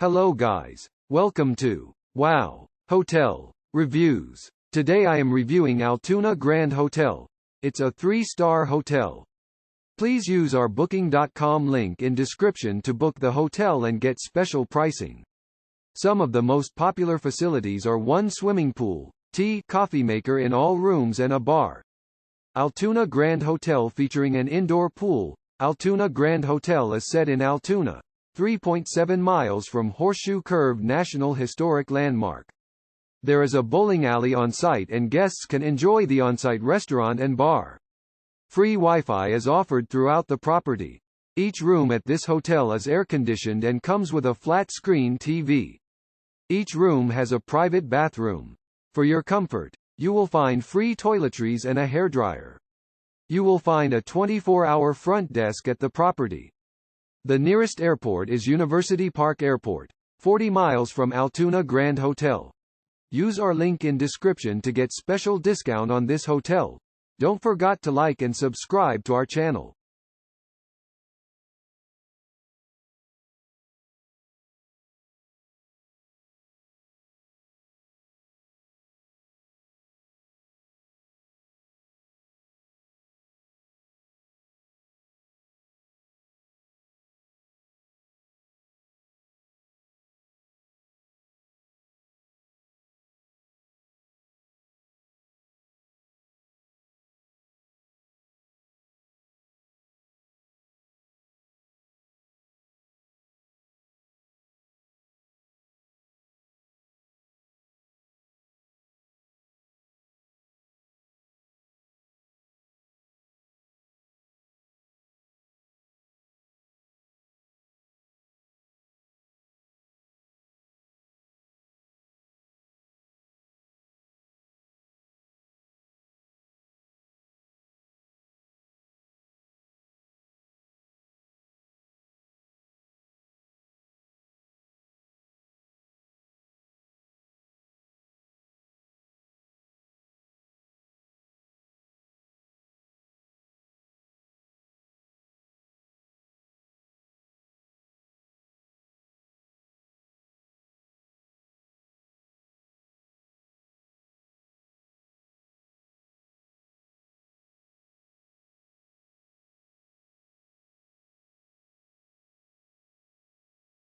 Hello guys. Welcome to Wow Hotel Reviews. Today I am reviewing Altoona Grand Hotel. It's a 3-star hotel. Please use our booking.com link in description to book the hotel and get special pricing. Some of the most popular facilities are one swimming pool, coffee maker in all rooms and a bar. Altoona Grand Hotel featuring an indoor pool. Altoona Grand Hotel is set in Altoona, 3.7 miles from Horseshoe Curve National Historic Landmark. There is a bowling alley on site and guests can enjoy the on-site restaurant and bar. Free Wi-Fi is offered throughout the property. Each room at this hotel is air-conditioned and comes with a flat-screen TV. Each room has a private bathroom. For your comfort, you will find free toiletries and a hairdryer. You will find a 24-hour front desk at the property. The nearest airport is University Park Airport, 40 miles from Altoona Grand Hotel. Use our link in description to get special discount on this hotel. Don't forget to like and subscribe to our channel.